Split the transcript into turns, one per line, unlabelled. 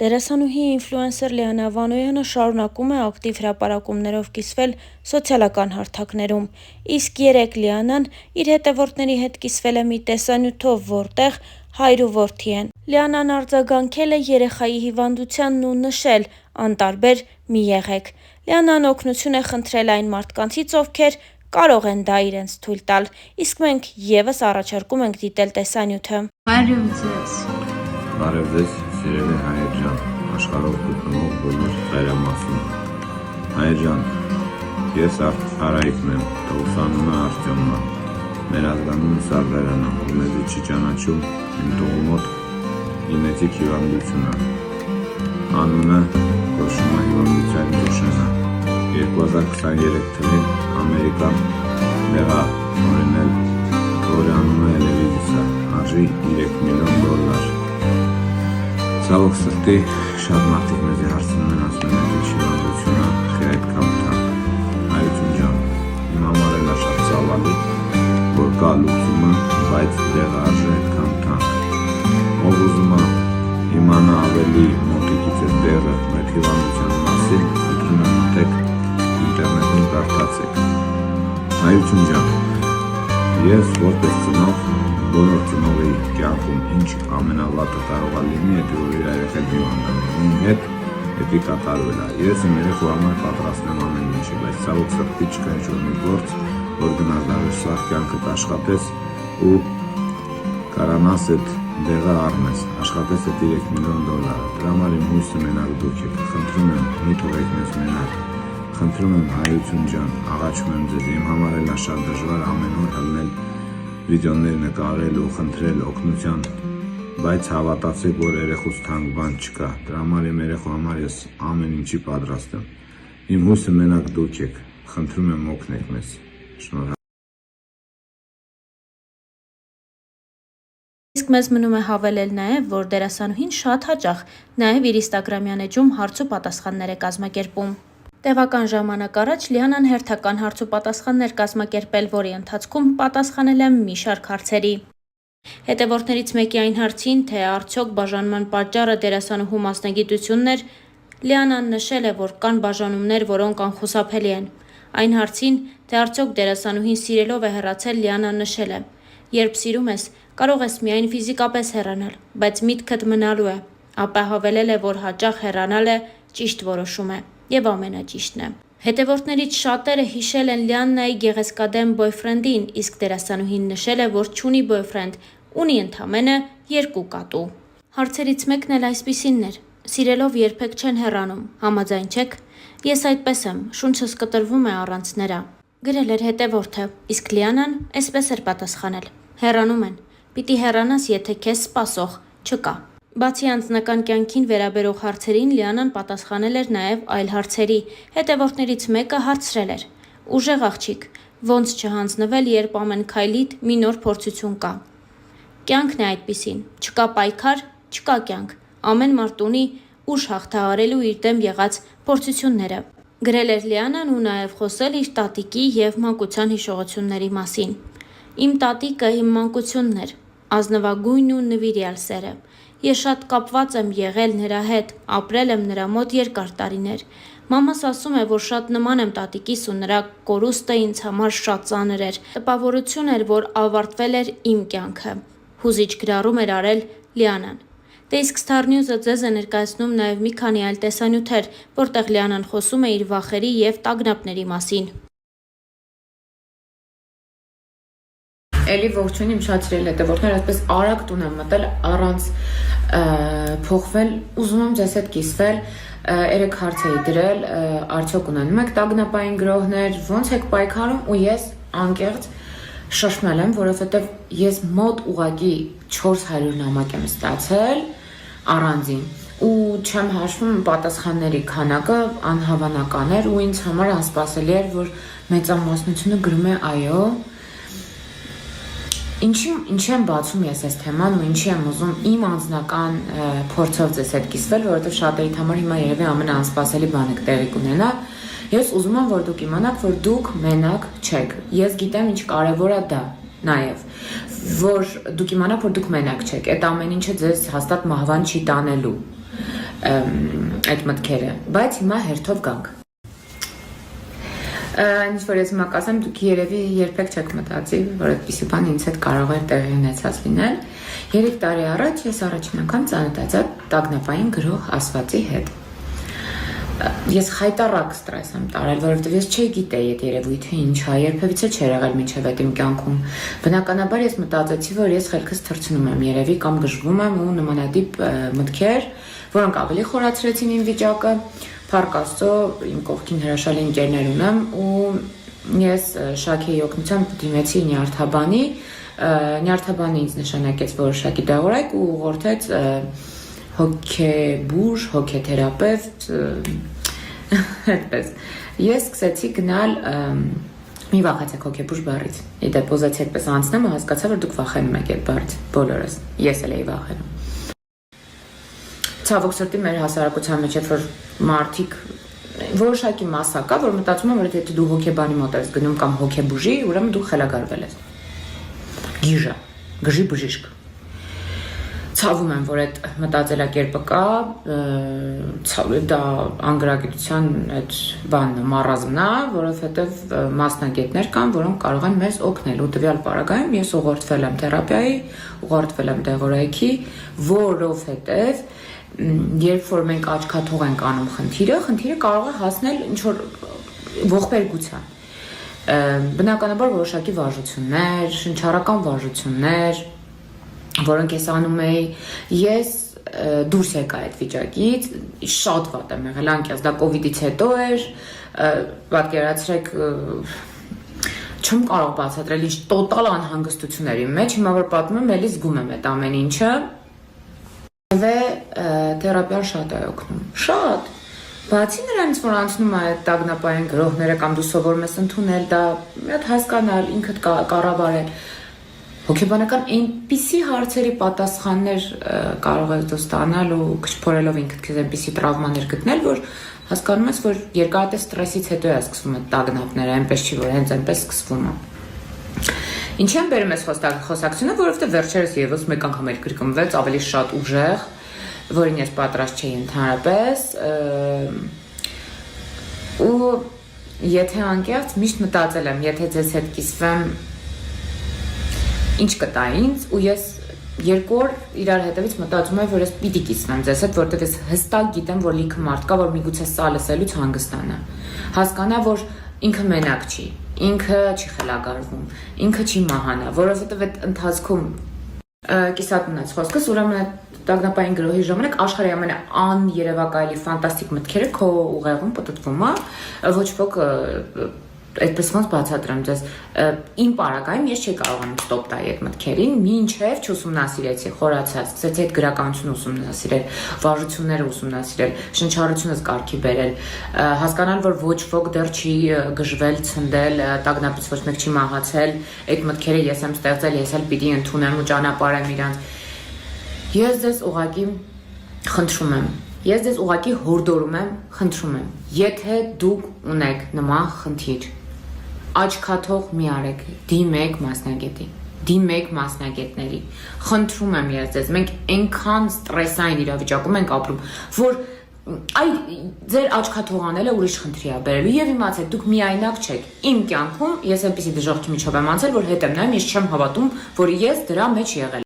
Դերասանուհի ինֆլուենսեր Լիանա Վանոյանը շարունակում է ակտիվ հրապարակումներով կիսվել սոցիալական հարթակներում, իսկ երեկ Լիանան իր հետևորդների հետ կիսվել է մի տեսանյութով, որտեղ հայր ու որդի են։ Լիանան արձագանքել է երեխայի հիվանդությանն ու նշել՝ անտարբեր մի եղեք։ Լիանան օգնություն է խնդրել այն մարդկանցից, ովքեր կարող են դա իրենց թույլ տալ, իսկ մենք ևս առաջարկում ենք դիտել տեսանյութը։
Բարև ձեզ։
Բարև ձեզ, սիրելի հայեր ջան, աշխարհով գտնվող բոլոր հայրամասում։ Հայեր ջան, ես Արայիկն եմ, տղուսանունը Արտյոմն է։ Մեր ազգանունը Սարդարանն է, ով մեզ չի ճանաչում, իմ տղու մոտ գենետիկ հիվանդություն է։ Անունը կոչվում է հիվանդության Դուշենը։ 2023 թվականին Ամերիկան դեղա օրինել, որը անունը Էլևիզիս է, արժի $3 միլիոն։ Ցավոք սրտի շատ մարդիկ մեզ հարցնում են, ասում են, ինչ հիվանդություն է, թե այդքան թանկ։ Հայություն ջան, իմ համար էլ է շատ ցավալի, որ կա լուծումը, բայց դեղը արժի այդքան թանկ։ Ով ուզում է իմանա ավելի մոտիկից է դեղը մեր հիվանդության մասին, խնդրում եմ մտեք ինտերնետում կարդացեք։ Հայություն ջան, ես որպես ծնող բոլոր ծնողի կյանքում ինչ ամենավատը կարող է լինի, եթե որ իր երեխան հիվանդանա, իմ հետ պետք է կատարվել է։ Ես իմ երեխու համար պատրաստեմ ամեն ինչը, բայց ցավոք սրտի չկա ինչ-որ մի գործ, որ գնաս դառը սաղ կյանքդ աշխատես ու կարանաս այդ դեղը առնես, աշխատես այդ $3 միլիոն։ Դրա համար իմ հույսը մենակ դուք եք, խնդրում եմ, մի թողեք մեզ մենակ, խնդրում եմ հայություն ջան, աղաչում եմ ձեզ, իմ համար էլ է շատ դժվար ամեն օր հլնել վիդեոներ նկարել ու խնդրել օգնության, բայց հավատացեք, որ երեխուց թանկ բան չկա, դրա համար իմ երեխու համար ես ամեն ինչի պատրաստ եմ, իմ հույսը մենակ դուք եք, խնդրում եմ օգնեք մեզ, շնորհակալ։
Իսկ մեզ մնում է հավելել նաև, որ դերասանուհին շատ հաճախ նաև իր ինստագրամյան էջում հարց ու պատասխաններ է կազմակերպում։ Տևական ժամանակ առաջ Լիանան հերթական հարց ու պատասխաններ կազմակերպել, որի ընթացքում պատասխանել է մի շարք հարցերի։ Հետևորդներից մեկի այն հարցին, թե արդյոք բաժանման պատճառը դերասանուհու մասնագիտությունն էր, Լիանան նշել է, որ կան բաժանումներ, որոնք անխուսափելի են։ Այն հարցին, թե արդյոք դերասանուհին սիրելով է հեռացել, Լիանան նշել է. «Երբ սիրում ես, կարող ես միայն ֆիզիկապես հեռանալ, բայց միտքդ մնալու է», ապա հավելել է, որ հաճախ հեռանալը ճիշտ որոշում է եւ ամենաճիշտն է։ Հետևորդներից շատերը հիշել են Լիաննայի գեղեցկադեմ բոյֆրենդին, իսկ դերասանուհին նշել է, որ չունի բոյֆրենդ, ունի ընդամենը 2 կատու։ Հարցերից մեկն էլ այսպիսինն էր. «Սիրելով երբեք չեն հեռանում, համաձայն չեք»։ «Ես այդպես եմ, շունչս կտրվում է առանց նրա», գրել էր հետևորդը, իսկ Լիանան այսպես էր պատասխանել. «Հեռանում են, պիտի հեռանաս, եթե քեզ սպասող չկա»։ Բացի անձնական կյանքին վերաբերող հարցերին, Լիանան պատասխանել էր նաև այլ հարցերի։ Հետևորդներից մեկը հարցրել էր. «Ուժեղ աղջիկ, ոնց չհանձնվել, երբ ամեն քայլիդ մի նոր փորձություն կա»։ Կյանքն է այդպիսին, չկա պայքար, չկա կյանք, ամեն մարդ ունի ուժ հաղթահարելու իր դեմ եղած փորձությունները, գրել էր Լիանան ու նաև խոսել իր տատիկի և մանկության հիշողությունների մասին։ «Իմ տատիկը իմ մանկությունն էր, ազնվագույն ու նվիրյալ սերը։ Ես շատ կապված եմ եղել նրա հետ, ապրել եմ նրա մոտ երկար տարիներ։ Մամաս ասում է, որ շատ նման եմ տատիկիս ու նրա կորուստը ինձ համար շատ ծանր էր։ Տպավորություն էր, որ ավարտվել էր իմ կյանքը», հուզիչ գրառում էր արել Լիանան։ Դե իսկ Star News-ը ձեզ է ներկայացնում նաև մի քանի այլ տեսանյութեր, որտեղ Լիանան խոսում է իր վախերի և տագնապների մասին։
Էլի ողջույն իմ շատ սիրելի հետևորդներ, այսպես արագ տուն եմ մտել առանց փոխվել, ուզում եմ ձեզ հետ կիսվել, 3 հարց էի դրել, արդյոք ունենում եք տագնապային գրոհներ, ոնց եք պայքարում, ու ես անկեղծ շշմել եմ, որովհետև ես մոտ ուղղակի 400 նամակ եմ ստացել առանձին ու չեմ հաշվում պատասխանների քանակը անհավանական էր ու ինձ համար անսպասելի էր, որ մեծամասնությունը գրում է այո։ Ինչի եմ բացում ես այս թեման ու ինչի եմ ուզում իմ անձնական փորձով ձեզ հետ կիսվել, որովհետև շատերիդ համար հիմա երևի ամենաանսպասելի բանը տեղի կունենա։ Ես ուզում եմ, որ դուք իմանաք, որ դուք մենակ չեք։ Ես գիտեմ ինչ կարևոր է դա նաև, որ դուք իմանաք, որ դուք մենակ չեք։ Այդ ամեն ինչը ձեզ հաստատ մահվան չի տանելու։ այդ մտքերը, բայց հիմա հերթով գանք։ Ինչ որ ես հիմա կասեմ, դուք երևի երբեք չեք մտածի, որ այդպիսի բան ինձ հետ կարող էր տեղի ունեցած լինել։ 3 տարի առաջ ես առաջին անգամ ծանոթացա տագնապային գրող ասվածի հետ։ Ես խայտառակ ստրես եմ տարել, որովհետև ես չգիտեի այդ երևույթը ինչ է, երբևիցե չէր եղել մինչև այդ իմ կյանքում։ Բնականաբար ես մտածեցի, որ ես խելքս թռցնում եմ երևի կամ գժվում եմ ու նմանատիպ մտքեր, որոնք ավելի խորացրեցին իմ վիճակը։ Փառք Աստծո, իմ կողքին հրաշալի ընկերներ ունեմ ու ես Շաքեի օգնությամբ դիմեցի նյարդաբանի, նյարդաբանը ինձ նշանակեց որոշակի դեղորայք ու ուղղորդեց հոգեբուժ, հոգեթերապևտ, այդպես։ Ես սկսեցի գնալ մի վախեցեք հոգեբուժ բառից։ Իդեպ ուզեցի այդպես անցնեմ ու հասկացա, որ դուք վախենում եք այդ բառից, բոլորս։ Ես էլ էի վախենում։ Ցավոք սրտի մեր հասարակության մեջ որ մարդիկ որոշակի մասա կա, որ մտածում են, որ եթե դու հոգեբանի մոտ ես գնում կամ հոգեբուժի, ուրեմն դու խելագարվել ես։ Գիժա, գժի բժիշկ։ Ցավում եմ, որ այդ մտածելակերպը կա, դա անգրագիտության այդ բանն է, մարազմն է, որովհետև մասնագետներ կան, որոնք կարող են մեզ օգնել ու տվյալ պարագայում ես ուղղորդվել եմ թերապիայի, ուղղորդվել եմ դեղորայքի, որովհետև երբ որ մենք աչքաթող ենք անում խնդիրը կարող է հասնել ինչ-որ ողբերգության։ Բնականաբար որոշակի վարժություններ, շնչառական վարժություններ, որոնք ես անում էի, ես դուրս եկա այդ վիճակից, շատ վատ եմ եղել, անկյաց դա կովիդից հետո էր, պատկերացրեք չեմ կարող բացատրել ինչ տոտալ անհանգստություններ իմ մեջ, հիմա որ պատմում եմ, էլի զգում եմ այդ ամեն ինչը։ Թերապիան շատ է օգնում, շատ, բացի նրանից, որ անցնում է այդ տագնապային գրողները կամ դու սովորում ես ընդունել, դա մի հատ հասկանալ, ինքդ կառավարել, հոգեբանական այնպիսի հարցերի պատասխաններ կարող ես դու ստանալ ու քչփորելով ինքդ քեզ այնպիսի տրավմաներ գտնել, որ հասկանում ես, որ երկարատև ստրեսից հետո է սկսվում այդ տագնապները, այնպես չի, որ հենց այնպես սկսվում է։ Ինչի եմ բերում ես խոսակցությունը, որովհետև վերջերս եւս մեկ անգամ էլ կրկնվեց ավելի շատ ուժեղ, որին ես պատրաստ չէի ընդհանրապես, ու եթե անկեղծ միշտ մտածել եմ, եթե ձեզ հետ կիսվեմ ինչ կտա ինձ, ու ես 2 օր իրար հետևից մտածում եմ, որ ես պիտի կիսվեմ ձեզ հետ, որովհետև ես հստակ գիտեմ, որ լիքը մարդ կա, որ միգուցե սա լսելուց հանգստանա, հասկանա, որ ինքը մենակ չի, ինքը չի խելագարվում, ինքը չի մահանա, որովհետև այդ ընթացքում կիսատ մնաց խոսքս, ուրեմն տագնապային գրոհի ժամանակ աշխարհի ամենաաներևակայելի ֆանտաստիկ մտքերը քո ուղեղում պտտվում է, ոչ ոք այդպես ոնց բացատրեմ ձեզ, իմ պարագայում ես չի կարողանում ստոպ տալ այդ մտքերին, մինչև չուսումնասիրեցի, խորացած, սկսեցի այդ գրականությունը ուսումնասիրել, վարժությունները ուսումնասիրել, շնչառությունս կարգի բերել, հասկանալ, որ ոչ ոք դեռ չի գժվել, ցնդել, տագնապից ոչ մեկ չի մահացել, այդ մտքերը ես եմ ստեղծել, ես էլ պիտի ընդունեմ ու ճանապարհեմ իրանց։ Ես ձեզ ուղղակի խնդրում եմ, ես ձեզ ուղղակի հորդորում եմ, խնդրում եմ, եթե դուք ունեք նման խնդիր, աչքաթող մի արեք, դիմեք մասնագետի, դիմեք մասնագետների, խնդրում եմ ես ձեզ, մենք այնքան ստրեսային իրավիճակում ենք ապրում, որ այ ձեր աչքաթող անելը ուրիշ խնդրի է բերելու եւ իմացեք, դուք միայնակ չեք, իմ կյանքում ես այնպեսի դժոխքի միջով եմ անցել, որ հետ եմ նայում, ես չեմ հավատում, որ ես դրա մեջ եղել